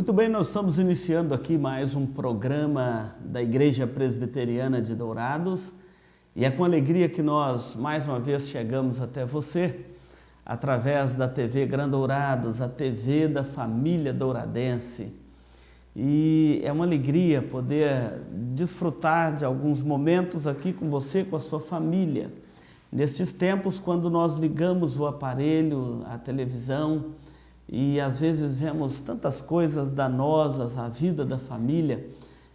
Muito bem, nós estamos iniciando aqui mais um programa da Igreja Presbiteriana de Dourados e é com alegria que nós mais uma vez chegamos até você através da TV Gran Dourados, a TV da família douradense. E é uma alegria poder desfrutar de alguns momentos aqui com você, com a sua família. Nestes tempos, quando nós ligamos o aparelho, a televisão, e às vezes vemos tantas coisas danosas à vida da família,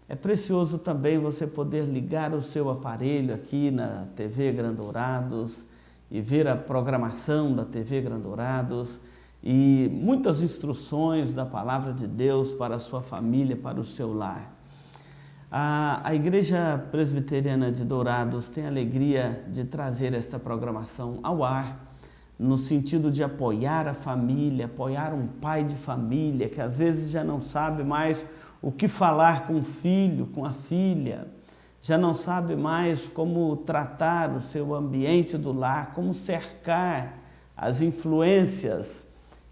é precioso também você poder ligar o seu aparelho aqui na TV Gran Dourados e ver a programação da TV Gran Dourados e muitas instruções da Palavra de Deus para a sua família, para o seu lar. A Igreja Presbiteriana de Dourados tem a alegria de trazer esta programação ao ar, no sentido de apoiar a família, apoiar um pai de família que às vezes já não sabe mais o que falar com o filho, com a filha, já não sabe mais como tratar o seu ambiente do lar, como cercar as influências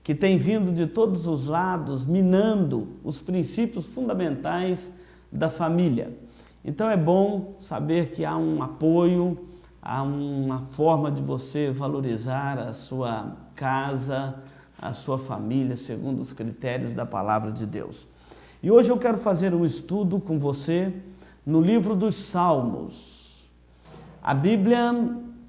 que têm vindo de todos os lados, minando os princípios fundamentais da família. Então é bom saber que há um apoio, há uma forma de você valorizar a sua casa, a sua família, segundo os critérios da Palavra de Deus. E hoje eu quero fazer um estudo com você no livro dos Salmos. A Bíblia,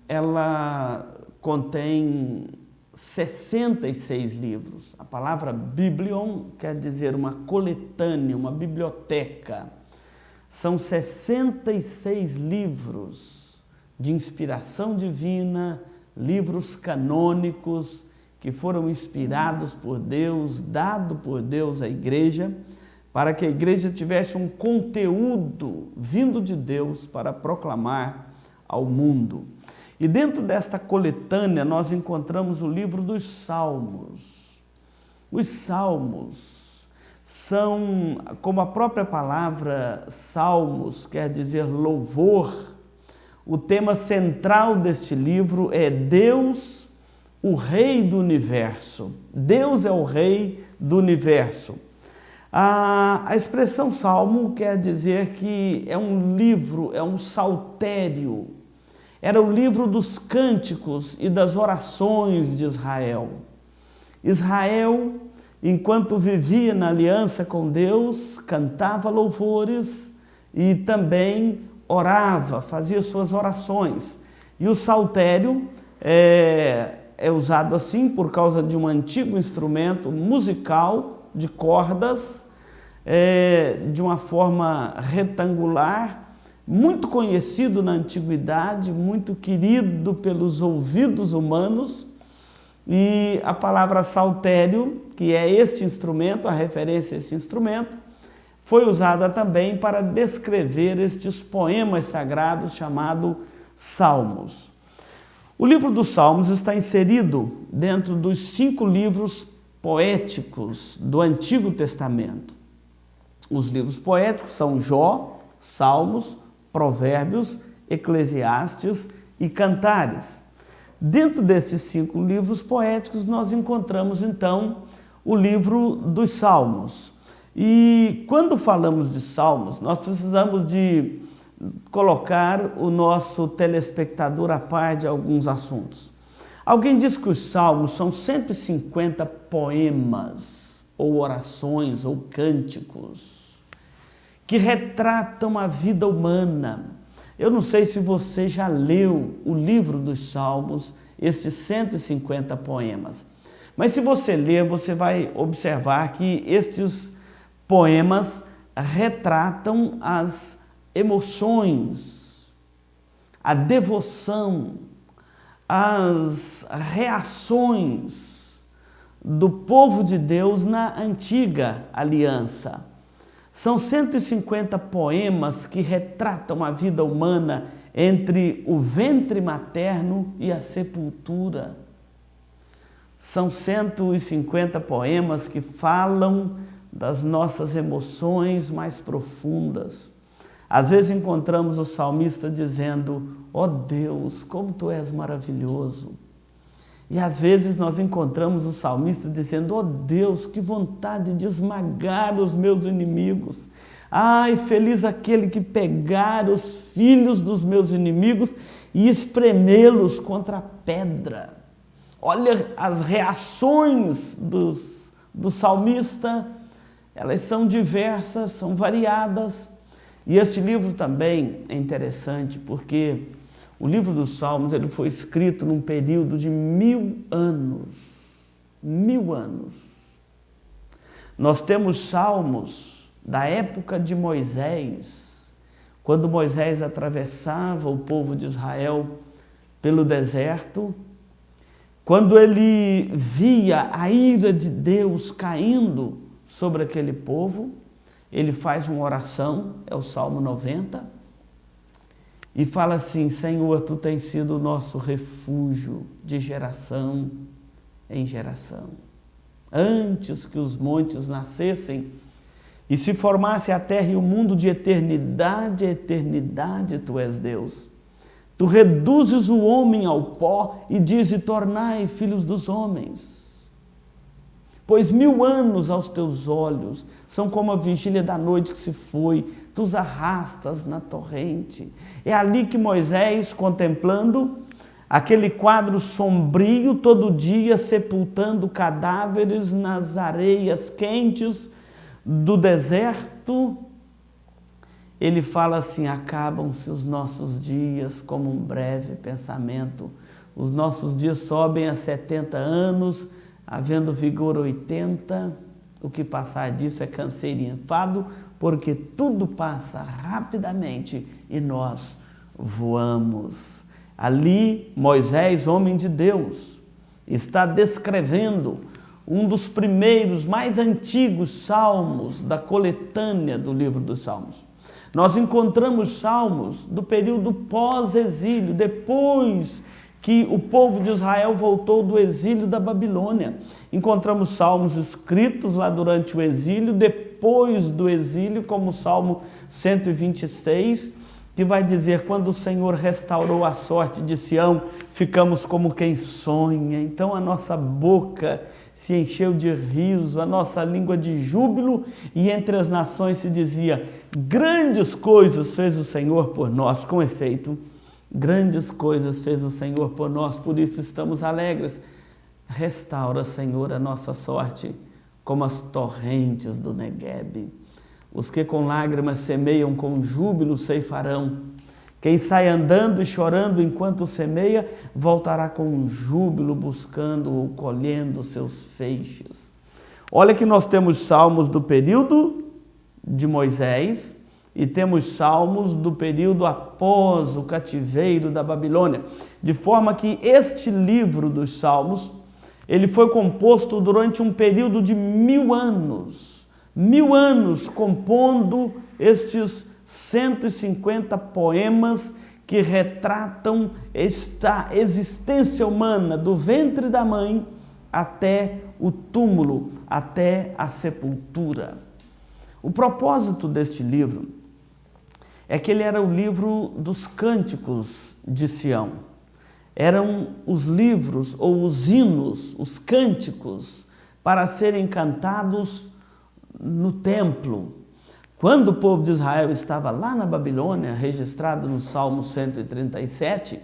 ela contém 66 livros. A palavra biblion quer dizer uma coletânea, uma biblioteca. São 66 livros de inspiração divina, livros canônicos que foram inspirados por Deus, dado por Deus à igreja, para que a igreja tivesse um conteúdo vindo de Deus para proclamar ao mundo. E dentro desta coletânea nós encontramos o livro dos Salmos. Os Salmos são, como a própria palavra Salmos quer dizer louvor, o tema central deste livro é Deus, o Rei do Universo. Deus é o Rei do Universo. A expressão salmo quer dizer que é um livro, é um saltério. Era o livro dos cânticos e das orações de Israel. Israel, enquanto vivia na aliança com Deus, cantava louvores e também orava, fazia suas orações. E o saltério é usado assim por causa de um antigo instrumento musical de cordas, de uma forma retangular, muito conhecido na antiguidade, muito querido pelos ouvidos humanos. E a palavra saltério, que é este instrumento, a referência a esse instrumento, foi usada também para descrever estes poemas sagrados chamados Salmos. O livro dos Salmos está inserido dentro dos 5 livros poéticos do Antigo Testamento. Os livros poéticos são Jó, Salmos, Provérbios, Eclesiastes e Cantares. Dentro desses 5 livros poéticos nós encontramos então o livro dos Salmos. E quando falamos de salmos, nós precisamos de colocar o nosso telespectador a par de alguns assuntos. Alguém diz que os salmos são 150 poemas, ou orações, ou cânticos, que retratam a vida humana. Eu não sei se você já leu o livro dos Salmos, estes 150 poemas. Mas se você ler, você vai observar que estes poemas retratam as emoções, a devoção, as reações do povo de Deus na antiga aliança. São 150 poemas que retratam a vida humana entre o ventre materno e a sepultura. São 150 poemas que falam das nossas emoções mais profundas. Às vezes encontramos o salmista dizendo: ó Deus, como Tu és maravilhoso. E às vezes nós encontramos o salmista dizendo: ó Deus, que vontade de esmagar os meus inimigos. Ai, feliz aquele que pegar os filhos dos meus inimigos e espremê-los contra a pedra. Olha as reações do salmista, elas são diversas, são variadas. E este livro também é interessante porque o livro dos Salmos ele foi escrito num período de 1000 anos. 1000 anos. Nós temos salmos da época de Moisés, quando Moisés atravessava o povo de Israel pelo deserto, quando ele via a ira de Deus caindo sobre aquele povo, ele faz uma oração, é o Salmo 90, e fala assim: Senhor, Tu tens sido o nosso refúgio de geração em geração. Antes que os montes nascessem e se formasse a terra e o mundo, de eternidade a eternidade, Tu és Deus. Tu reduzes o homem ao pó e dizes: tornai filhos dos homens. Pois 1000 anos aos teus olhos são como a vigília da noite que se foi, tu os arrastas na torrente. É ali que Moisés, contemplando aquele quadro sombrio, todo dia sepultando cadáveres nas areias quentes do deserto, ele fala assim: acabam-se os nossos dias como um breve pensamento. Os nossos dias sobem a 70 anos, havendo vigor 80, o que passar disso é canseiro e enfado, porque tudo passa rapidamente e nós voamos. Ali, Moisés, homem de Deus, está descrevendo um dos primeiros, mais antigos salmos da coletânea do livro dos Salmos. Nós encontramos salmos do período pós-exílio, depois que o povo de Israel voltou do exílio da Babilônia. Encontramos salmos escritos lá durante o exílio, depois do exílio, como o Salmo 126, que vai dizer: quando o Senhor restaurou a sorte de Sião, ficamos como quem sonha. Então a nossa boca se encheu de riso, a nossa língua de júbilo, e entre as nações se dizia: grandes coisas fez o Senhor por nós. Com efeito, grandes coisas fez o Senhor por nós, por isso estamos alegres. Restaura, Senhor, a nossa sorte, como as torrentes do Neguebe. Os que com lágrimas semeiam, com júbilo ceifarão. Quem sai andando e chorando enquanto semeia, voltará com júbilo, buscando ou colhendo seus feixes. Olha que nós temos salmos do período de Moisés, e temos salmos do período após o cativeiro da Babilônia, de forma que este livro dos Salmos, ele foi composto durante um período de 1000 anos. 1000 anos compondo estes 150 poemas que retratam esta existência humana, do ventre da mãe até o túmulo, até a sepultura. O propósito deste livro é que ele era o livro dos cânticos de Sião. Eram os livros ou os hinos, os cânticos, para serem cantados no templo. Quando o povo de Israel estava lá na Babilônia, registrado no Salmo 137,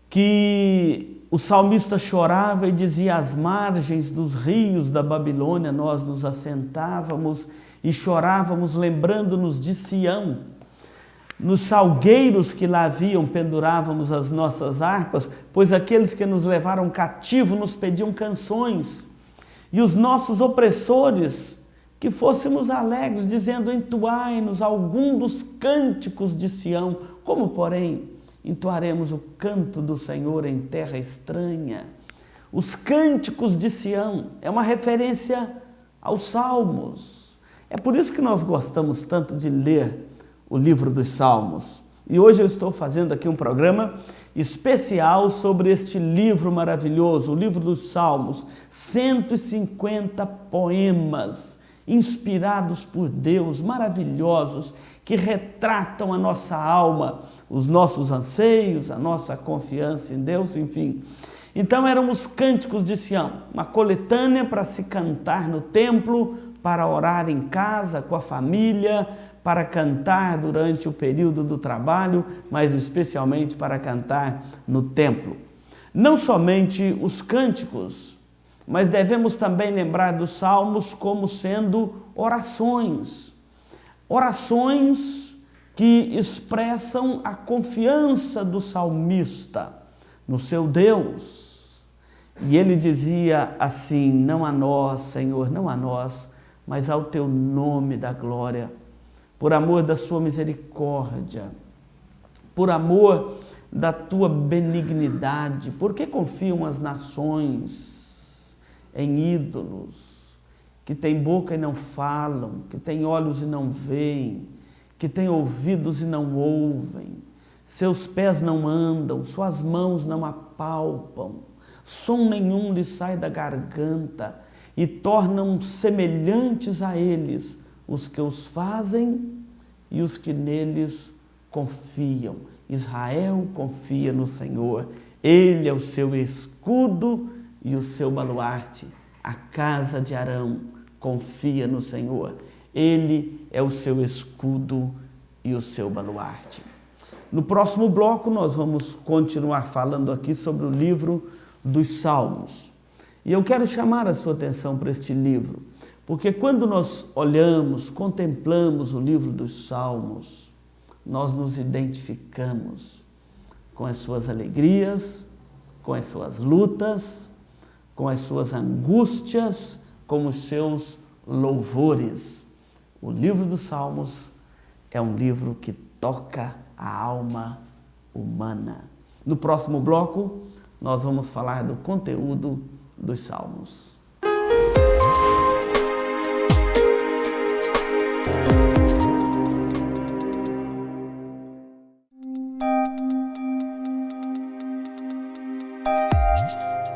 que o salmista chorava e dizia: às margens dos rios da Babilônia nós nos assentávamos e chorávamos, lembrando-nos de Sião. Nos salgueiros que lá haviam pendurávamos as nossas harpas, pois aqueles que nos levaram cativo nos pediam canções. E os nossos opressores, que fôssemos alegres, dizendo: entoai-nos algum dos cânticos de Sião. Como, porém, entoaremos o canto do Senhor em terra estranha? Os cânticos de Sião é uma referência aos Salmos. É por isso que nós gostamos tanto de ler o livro dos Salmos. E hoje eu estou fazendo aqui um programa especial sobre este livro maravilhoso, o livro dos Salmos. 150 poemas inspirados por Deus, maravilhosos, que retratam a nossa alma, os nossos anseios, a nossa confiança em Deus, enfim. Então eram os cânticos de Sião, uma coletânea para se cantar no templo, para orar em casa com a família, para cantar durante o período do trabalho, mas especialmente para cantar no templo. Não somente os cânticos, mas devemos também lembrar dos salmos como sendo orações. Orações que expressam a confiança do salmista no seu Deus. E ele dizia assim: não a nós, Senhor, não a nós, mas ao teu nome da glória, por amor da sua misericórdia, por amor da tua benignidade. Por que confiam as nações em ídolos, que têm boca e não falam, que têm olhos e não veem, que têm ouvidos e não ouvem, seus pés não andam, suas mãos não apalpam, som nenhum lhes sai da garganta, e tornam semelhantes a eles os que os fazem e os que neles confiam. Israel confia no Senhor, Ele é o seu escudo e o seu baluarte. A casa de Arão confia no Senhor, Ele é o seu escudo e o seu baluarte. No próximo bloco nós vamos continuar falando aqui sobre o livro dos Salmos. E eu quero chamar a sua atenção para este livro, porque quando nós olhamos, contemplamos o livro dos Salmos, nós nos identificamos com as suas alegrias, com as suas lutas, com as suas angústias, com os seus louvores. O livro dos Salmos é um livro que toca a alma humana. No próximo bloco, nós vamos falar do conteúdo dos Salmos.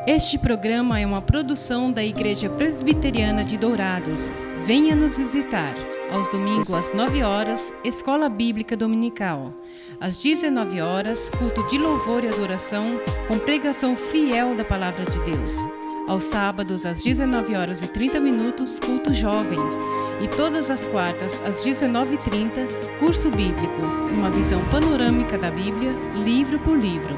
Este programa é uma produção da Igreja Presbiteriana de Dourados. Venha nos visitar. Aos domingos às 9 horas, Escola Bíblica Dominical. Às 19 horas, culto de louvor e adoração com pregação fiel da Palavra de Deus. Aos sábados, às 19 horas e 30 minutos, culto jovem. E todas as quartas, às 19h30, curso bíblico, uma visão panorâmica da Bíblia, livro por livro.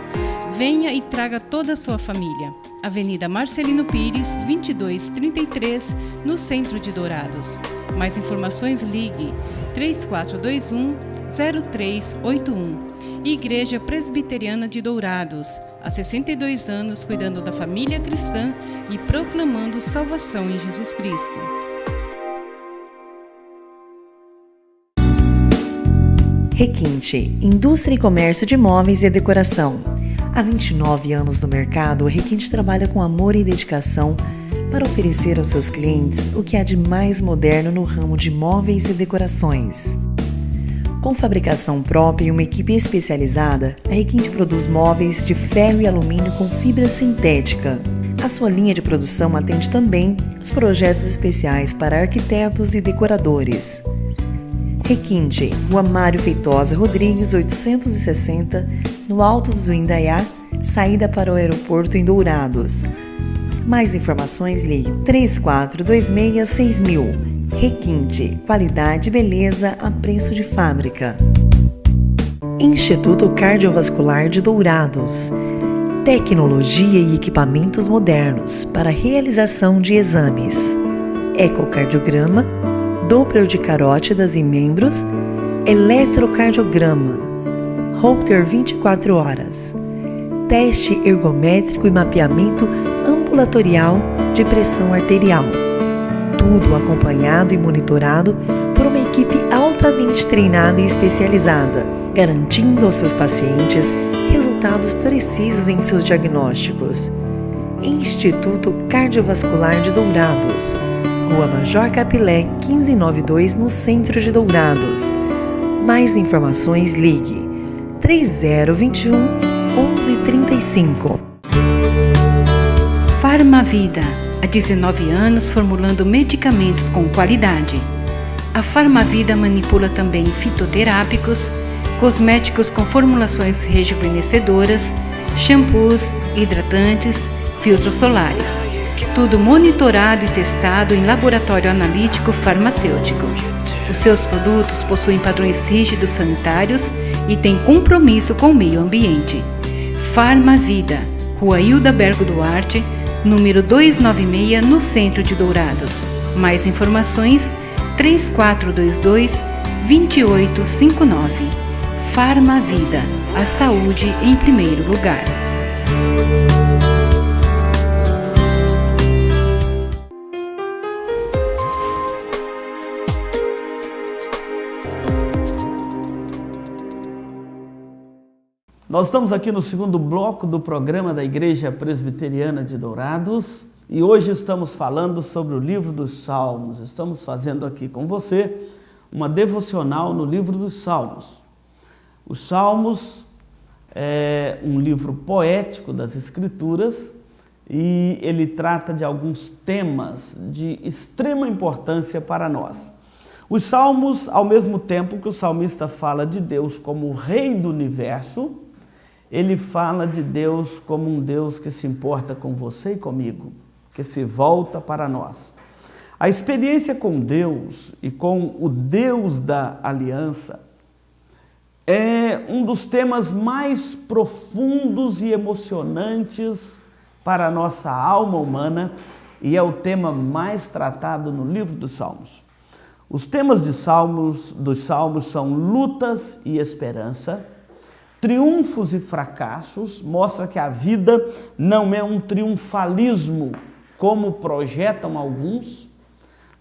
Venha e traga toda a sua família. Avenida Marcelino Pires, 2233, no centro de Dourados. Mais informações, ligue 3421-0381. Igreja Presbiteriana de Dourados, há 62 anos cuidando da família cristã e proclamando salvação em Jesus Cristo. Requinte, indústria e comércio de móveis e decoração. Há 29 anos no mercado, a Requinte trabalha com amor e dedicação para oferecer aos seus clientes o que há de mais moderno no ramo de móveis e decorações. Com fabricação própria e uma equipe especializada, a Requinte produz móveis de ferro e alumínio com fibra sintética. A sua linha de produção atende também os projetos especiais para arquitetos e decoradores. Requinte, Rua Mário Feitosa Rodrigues, 860, no Alto do Indaiá, saída para o aeroporto em Dourados. Mais informações, ligue 34266000. Requinte, qualidade e beleza a preço de fábrica. Instituto Cardiovascular de Dourados. Tecnologia e equipamentos modernos para realização de exames. Ecocardiograma, Doppler de carótidas e membros, eletrocardiograma, Holter 24 horas, teste ergométrico e mapeamento ambulatorial de pressão arterial. Tudo acompanhado e monitorado por uma equipe altamente treinada e especializada, garantindo aos seus pacientes resultados precisos em seus diagnósticos. Instituto Cardiovascular de Dourados, Rua Major Capilé, 1592, no centro de Dourados. Mais informações, ligue 3021 1135. Farmavida, há 19 anos formulando medicamentos com qualidade. A Farmavida manipula também fitoterápicos, cosméticos com formulações rejuvenescedoras, shampoos, hidratantes, filtros solares. Tudo monitorado e testado em laboratório analítico farmacêutico. Os seus produtos possuem padrões rígidos sanitários e têm compromisso com o meio ambiente. Farmavida, Rua Hilda Bergo Duarte, número 296, no centro de Dourados. Mais informações, 3422-2859. Farmavida, a saúde em primeiro lugar. Nós estamos aqui no segundo bloco do programa da Igreja Presbiteriana de Dourados e hoje estamos falando sobre o livro dos Salmos. Estamos fazendo aqui com você uma devocional no livro dos Salmos. Os Salmos é um livro poético das Escrituras e ele trata de alguns temas de extrema importância para nós. Os Salmos, ao mesmo tempo que o salmista fala de Deus como o Rei do Universo, ele fala de Deus como um Deus que se importa com você e comigo, que se volta para nós. A experiência com Deus e com o Deus da aliança é um dos temas mais profundos e emocionantes para a nossa alma humana e é o tema mais tratado no livro dos Salmos. Os temas dos Salmos são lutas e esperança, triunfos e fracassos. Mostra que a vida não é um triunfalismo, como projetam alguns.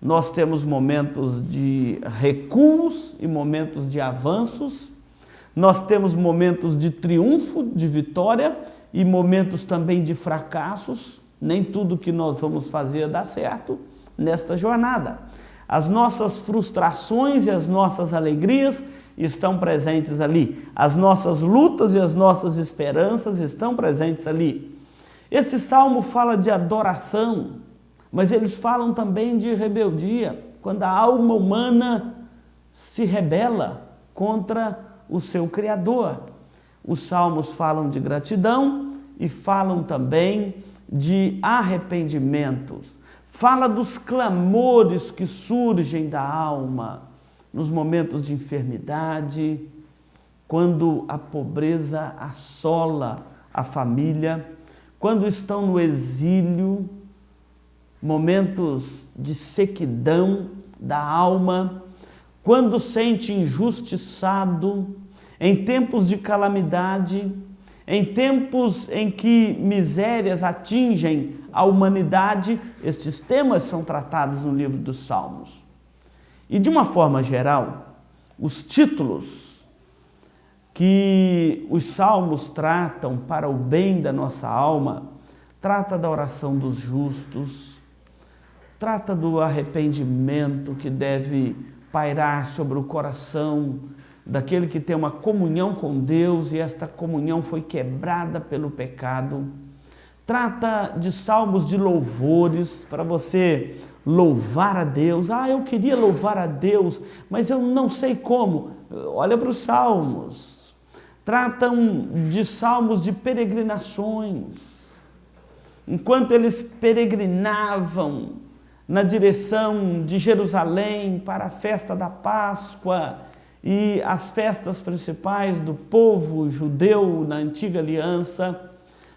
Nós temos momentos de recuos e momentos de avanços. Nós temos momentos de triunfo, de vitória e momentos também de fracassos. Nem tudo que nós vamos fazer dá certo nesta jornada. As nossas frustrações e as nossas alegrias estão presentes ali. As nossas lutas e as nossas esperanças estão presentes ali. Esse salmo fala de adoração, mas eles falam também de rebeldia, quando a alma humana se rebela contra o seu Criador. Os salmos falam de gratidão e falam também de arrependimentos. Fala dos clamores que surgem da alma nos momentos de enfermidade, quando a pobreza assola a família, quando estão no exílio, momentos de sequidão da alma, quando sente injustiçado, em tempos de calamidade, em tempos em que misérias atingem a humanidade. Estes temas são tratados no livro dos Salmos. E de uma forma geral, os títulos que os Salmos tratam para o bem da nossa alma, trata da oração dos justos, trata do arrependimento que deve pairar sobre o coração daquele que tem uma comunhão com Deus e esta comunhão foi quebrada pelo pecado. Trata de salmos de louvores para você louvar a Deus. Eu queria louvar a Deus, mas eu não sei como. Olha para os salmos. Tratam de salmos de peregrinações. Enquanto eles peregrinavam na direção de Jerusalém para a festa da Páscoa e as festas principais do povo judeu na antiga aliança,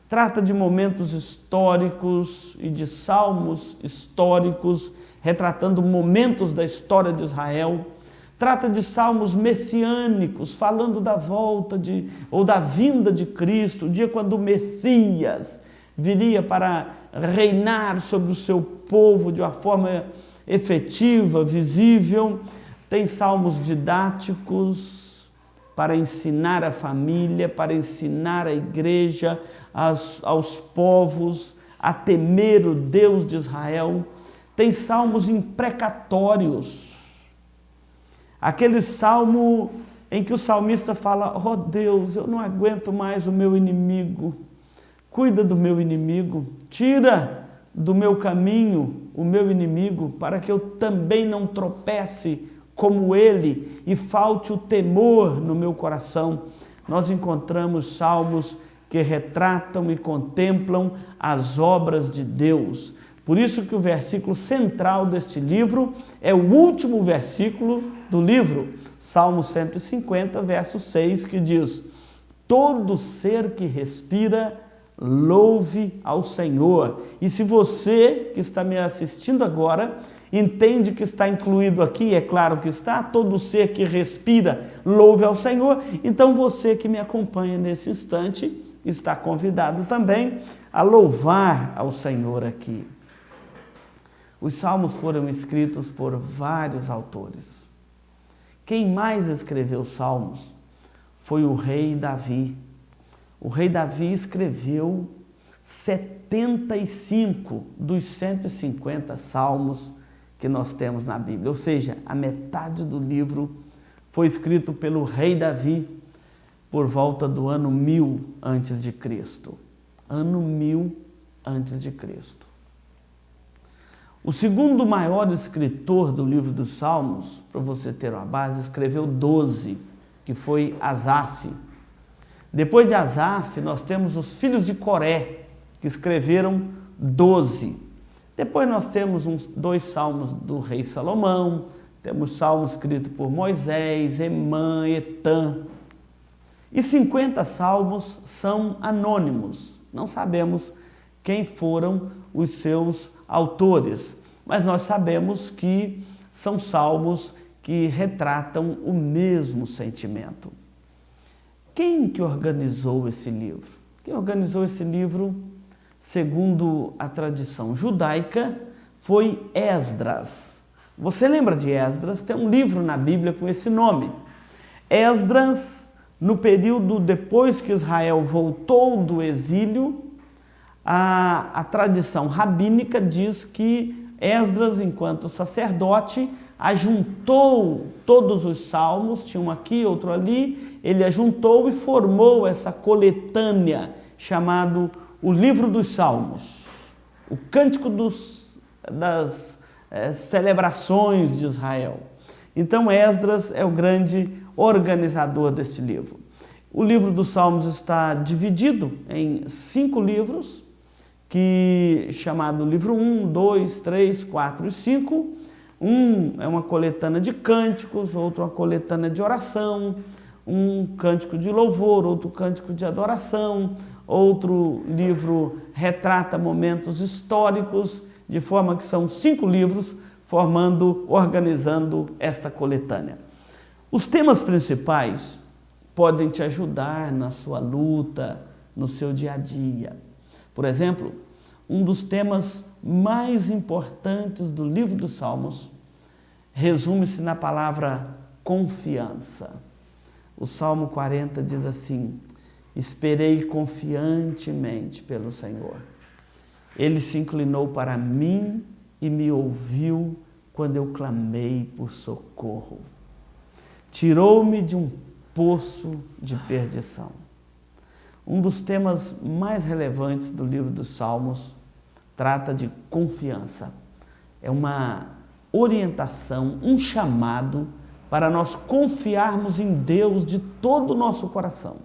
trata de momentos históricos e de salmos históricos, retratando momentos da história de Israel. Trata de salmos messiânicos, falando da volta ou da vinda de Cristo, o dia quando o Messias viria para reinar sobre o seu povo de uma forma efetiva, visível. Tem salmos didáticos, para ensinar a família, para ensinar a igreja, aos povos a temer o Deus de Israel. Tem salmos imprecatórios. Aquele salmo em que o salmista fala: ó Deus, eu não aguento mais o meu inimigo. Cuida do meu inimigo, tira do meu caminho o meu inimigo, para que eu também não tropece como ele e falte o temor no meu coração. Nós encontramos salmos que retratam e contemplam as obras de Deus. Por isso que o versículo central deste livro é o último versículo do livro, Salmo 150, verso 6, que diz: todo ser que respira, louve ao Senhor. E se você que está me assistindo agora entende que está incluído aqui, é claro que está, todo ser que respira, louve ao Senhor, então você que me acompanha nesse instante está convidado também a louvar ao Senhor aqui. Os salmos foram escritos por vários autores. Quem mais escreveu salmos foi o rei Davi. O rei Davi escreveu 75 dos 150 salmos que nós temos na Bíblia, ou seja, a metade do livro foi escrito pelo rei Davi por volta do ano 1000 antes de Cristo. Ano 1000 antes de Cristo. O segundo maior escritor do livro dos Salmos, para você ter uma base, escreveu 12, que foi Asaf. Depois de Asaf, nós temos os filhos de Coré, que escreveram 12. Depois nós temos 2 salmos do rei Salomão, temos salmos escritos por Moisés, Emã, Etã. E 50 salmos são anônimos, não sabemos quem foram os seus autores, mas nós sabemos que são salmos que retratam o mesmo sentimento. Quem que organizou esse livro? Quem organizou esse livro, segundo a tradição judaica, foi Esdras. Você lembra de Esdras? Tem um livro na Bíblia com esse nome. Esdras, no período depois que Israel voltou do exílio, a tradição rabínica diz que Esdras, enquanto sacerdote, ajuntou todos os salmos, tinha um aqui, outro ali, ele ajuntou e formou essa coletânea chamado o Livro dos Salmos, o Cântico das celebrações de Israel. Então Esdras é o grande organizador deste livro. O livro dos Salmos está dividido em 5 livros, chamado livro 1, 2, 3, 4 e 5. Um é uma coletânea de cânticos, outro uma coletânea de oração, um cântico de louvor, outro cântico de adoração, outro livro retrata momentos históricos, de forma que são 5 livros organizando esta coletânea. Os temas principais podem te ajudar na sua luta, no seu dia a dia. Por exemplo, um dos temas mais importantes do livro dos Salmos resume-se na palavra confiança. O Salmo 40 diz assim: esperei confiantemente pelo Senhor. Ele se inclinou para mim e me ouviu quando eu clamei por socorro. Tirou-me de um poço de perdição. Um dos temas mais relevantes do livro dos Salmos trata de confiança. É uma orientação, um chamado para nós confiarmos em Deus de todo o nosso coração.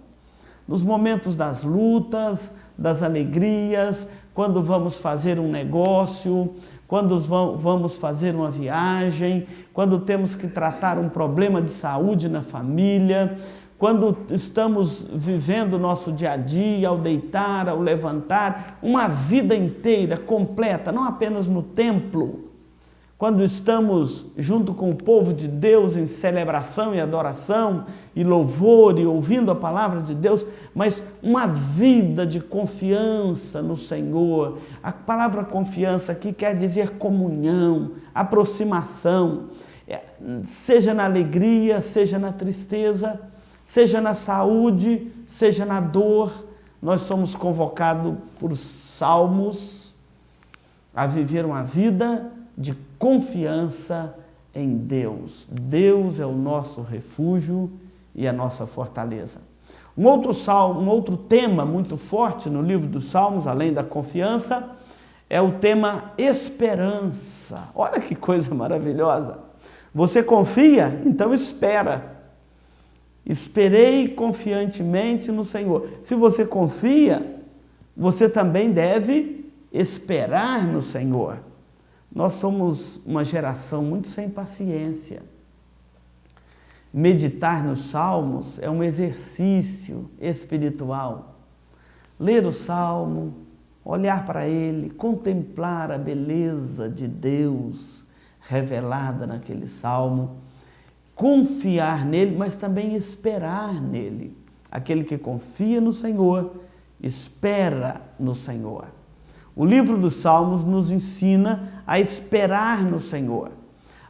Nos momentos das lutas, das alegrias, quando vamos fazer um negócio, quando vamos fazer uma viagem, quando temos que tratar um problema de saúde na família, quando estamos vivendo o nosso dia a dia, ao deitar, ao levantar, uma vida inteira, completa, não apenas no templo, quando estamos junto com o povo de Deus em celebração e adoração e louvor e ouvindo a palavra de Deus, mas uma vida de confiança no Senhor. A palavra confiança aqui quer dizer comunhão, aproximação, seja na alegria, seja na tristeza, seja na saúde, seja na dor. Nós somos convocados por salmos a viver uma vida de confiança em Deus. Deus é o nosso refúgio e a nossa fortaleza. Um outro tema muito forte no livro dos Salmos, além da confiança, é o tema esperança. Olha que coisa maravilhosa! Você confia? Então espera. Esperei confiantemente no Senhor. Se você confia, você também deve esperar no Senhor. Nós somos uma geração muito sem paciência. Meditar nos Salmos é um exercício espiritual. Ler o Salmo, olhar para ele, contemplar a beleza de Deus revelada naquele Salmo, confiar nele, mas também esperar nele. Aquele que confia no Senhor, espera no Senhor. O livro dos Salmos nos ensina a esperar no Senhor.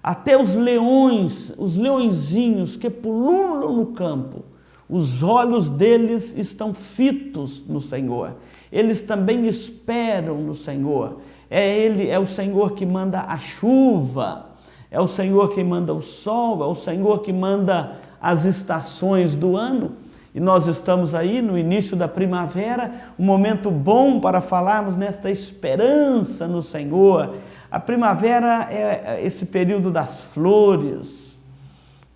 Até os leões, os leõezinhos que pululam no campo, os olhos deles estão fitos no Senhor. Eles também esperam no Senhor. É o Senhor que manda a chuva, é o Senhor que manda o sol, é o Senhor que manda as estações do ano. E nós estamos aí no início da primavera, um momento bom para falarmos nesta esperança no Senhor. A primavera é esse período das flores,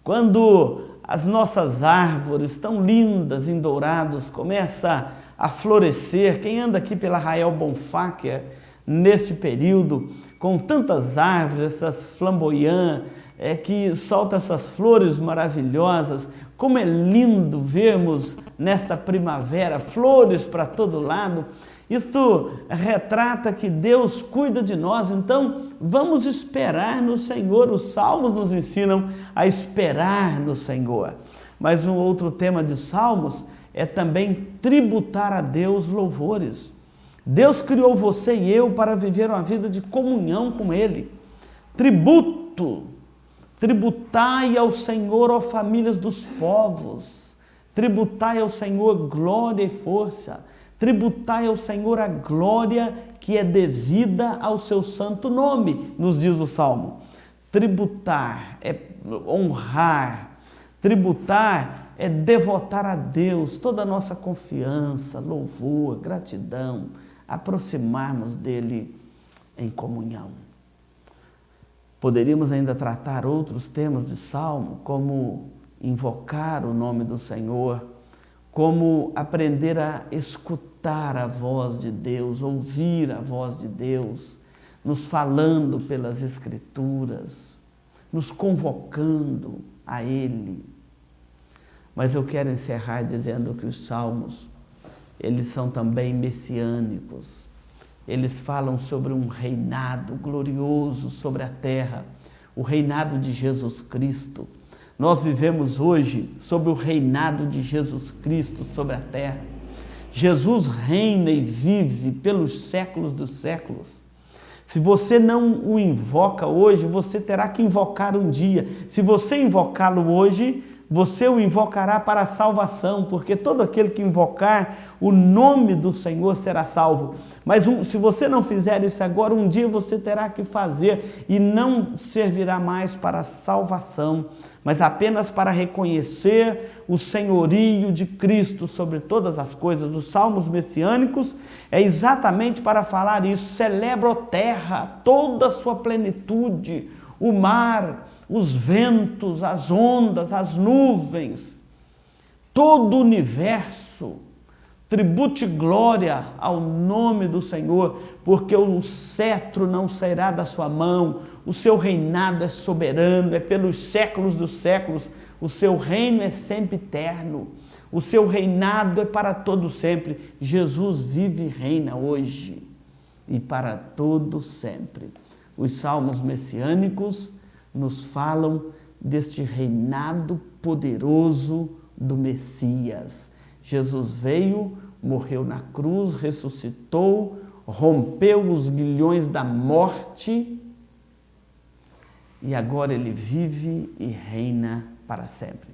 quando as nossas árvores tão lindas em Dourados começam a florescer. Quem anda aqui pela Rael Bonfáquer neste período, com tantas árvores, essas flamboyants, que soltam essas flores maravilhosas, como é lindo vermos nesta primavera flores para todo lado. Isto retrata que Deus cuida de nós, então vamos esperar no Senhor. Os Salmos nos ensinam a esperar no Senhor. Mas um outro tema de Salmos é também tributar a Deus louvores. Deus criou você e eu para viver uma vida de comunhão com Ele. Tributai ao Senhor, ó famílias dos povos. Tributai ao Senhor glória e força. Tributai ao Senhor a glória que é devida ao seu santo nome, nos diz o Salmo. Tributar é honrar, tributar é devotar a Deus toda a nossa confiança, louvor, gratidão, aproximarmos dele em comunhão. Poderíamos ainda tratar outros temas de Salmo, como invocar o nome do Senhor, como aprender a escutar a voz de Deus, ouvir a voz de Deus, nos falando pelas Escrituras, nos convocando a Ele. Mas eu quero encerrar dizendo que os Salmos, eles são também messiânicos. Eles falam sobre um reinado glorioso sobre a terra, o reinado de Jesus Cristo. Nós vivemos hoje sobre o reinado de Jesus Cristo sobre a terra. Jesus reina e vive pelos séculos dos séculos. Se você não o invoca hoje, você terá que invocar um dia. Se você invocá-lo hoje, você o invocará para a salvação, porque todo aquele que invocar o nome do Senhor será salvo. Mas se você não fizer isso agora, um dia você terá que fazer, e não servirá mais para a salvação, mas apenas para reconhecer o senhorio de Cristo sobre todas as coisas. Os salmos messiânicos é exatamente para falar isso. Celebra a terra, toda a sua plenitude, o mar, os ventos, as ondas, as nuvens, todo o universo. Tribute glória ao nome do Senhor, porque o cetro não sairá da sua mão, o seu reinado é soberano, é pelos séculos dos séculos, o seu reino é sempre eterno, o seu reinado é para todo sempre. Jesus vive e reina hoje e para todo sempre. Os salmos messiânicos nos falam deste reinado poderoso do Messias. Jesus veio, morreu na cruz, ressuscitou, rompeu os grilhões da morte e agora ele vive e reina para sempre.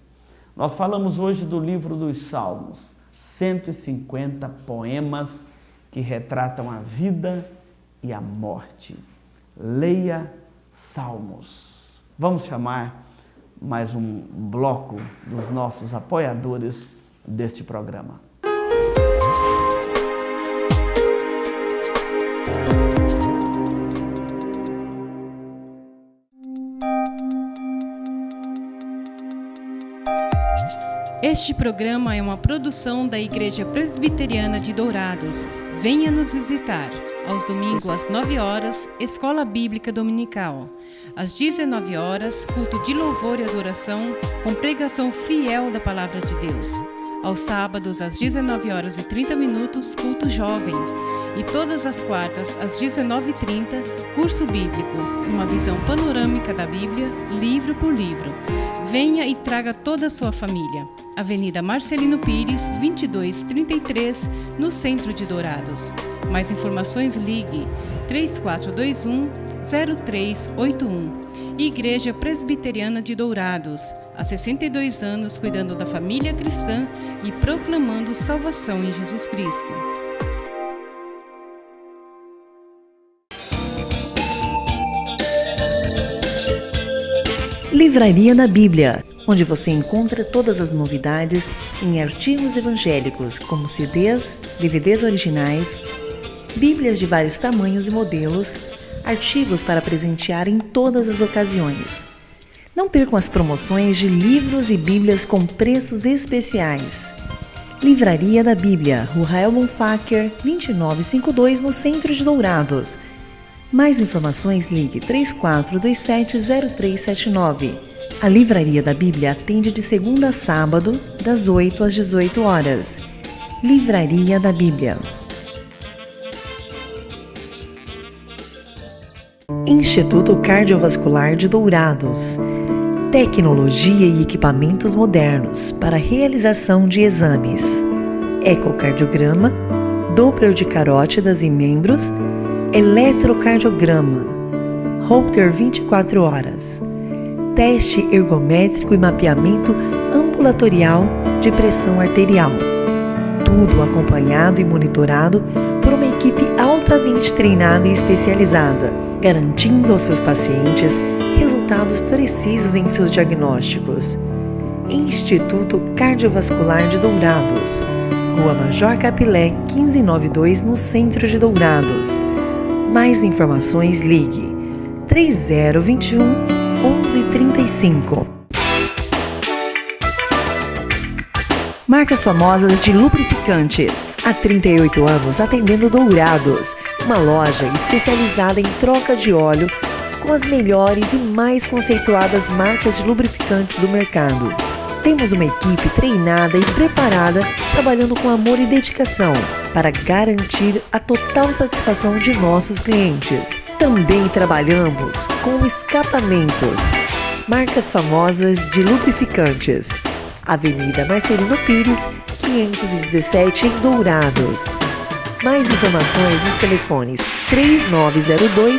Nós falamos hoje do livro dos Salmos, 150 poemas que retratam a vida e a morte. Leia Salmos. Vamos chamar mais um bloco dos nossos apoiadores deste programa. Este programa é uma produção da Igreja Presbiteriana de Dourados. Venha nos visitar. Aos domingos, às 9 horas, Escola Bíblica Dominical. Às 19 horas, culto de louvor e adoração, com pregação fiel da Palavra de Deus. Aos sábados, às 19 horas e 30 minutos, culto jovem. E todas as quartas, às 19h30, curso bíblico, uma visão panorâmica da Bíblia, livro por livro. Venha e traga toda a sua família. Avenida Marcelino Pires, 2233, no centro de Dourados. Mais informações, ligue 3421-0381. Igreja Presbiteriana de Dourados, há 62 anos cuidando da família cristã e proclamando salvação em Jesus Cristo. Livraria da Bíblia, onde você encontra todas as novidades em artigos evangélicos, como CDs, DVDs originais, Bíblias de vários tamanhos e modelos, artigos para presentear em todas as ocasiões. Não percam as promoções de livros e Bíblias com preços especiais. Livraria da Bíblia, Rua Rael Bonfacker, 2952, no centro de Dourados. Mais informações, ligue 3427-0379. A Livraria da Bíblia atende de segunda a sábado, das 8 às 18 horas. Livraria da Bíblia. Instituto Cardiovascular de Dourados. Tecnologia e equipamentos modernos para realização de exames. Ecocardiograma, Doppler de carótidas e membros, eletrocardiograma, Holter 24 horas, teste ergométrico e mapeamento ambulatorial de pressão arterial. Tudo acompanhado e monitorado por uma equipe altamente treinada e especializada, garantindo aos seus pacientes resultados precisos em seus diagnósticos. Instituto Cardiovascular de Dourados, Rua Major Capilé, 1592, no centro de Dourados. Mais informações, ligue 3021-1135. Marcas famosas de lubrificantes. Há 38 anos atendendo Dourados. Uma loja especializada em troca de óleo com as melhores e mais conceituadas marcas de lubrificantes do mercado. Temos uma equipe treinada e preparada, trabalhando com amor e dedicação para garantir a total satisfação de nossos clientes. Também trabalhamos com escapamentos. Marcas famosas de lubrificantes. Avenida Marcelino Pires, 517, em Dourados. Mais informações nos telefones 3902-2100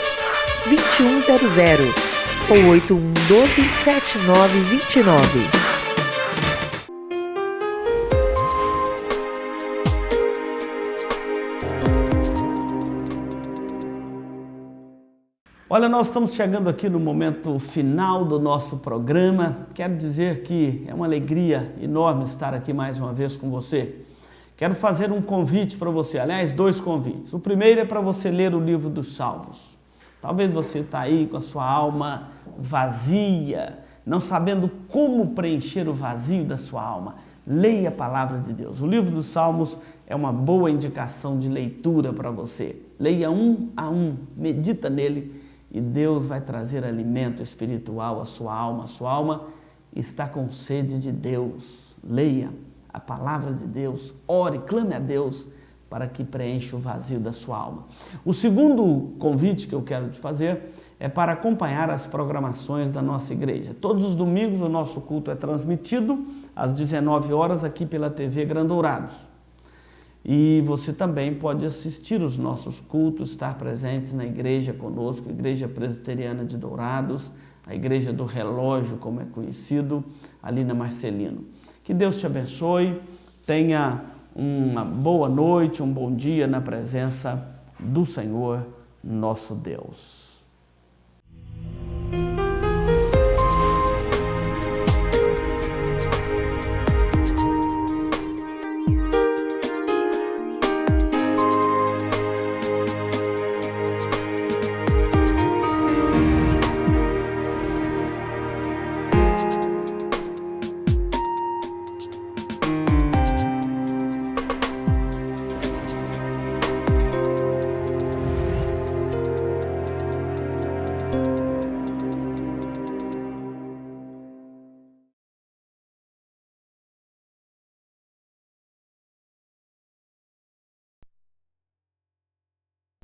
ou 8112-7929. Olha, nós estamos chegando aqui no momento final do nosso programa. Quero dizer que é uma alegria enorme estar aqui mais uma vez com você. Quero fazer um convite para você, aliás, 2 convites. O primeiro é para você ler o livro dos Salmos. Talvez você está aí com a sua alma vazia, não sabendo como preencher o vazio da sua alma. Leia a palavra de Deus. O livro dos Salmos é uma boa indicação de leitura para você. Leia um a um, medita nele. E Deus vai trazer alimento espiritual à sua alma. A sua alma está com sede de Deus. Leia a palavra de Deus, ore, clame a Deus para que preencha o vazio da sua alma. O segundo convite que eu quero te fazer é para acompanhar as programações da nossa igreja. Todos os domingos o nosso culto é transmitido às 19 horas aqui pela TV Grande Dourados. E você também pode assistir os nossos cultos, estar presentes na igreja conosco, Igreja Presbiteriana de Dourados, a Igreja do Relógio, como é conhecido, ali na Marcelino. Que Deus te abençoe, tenha uma boa noite, um bom dia na presença do Senhor, nosso Deus.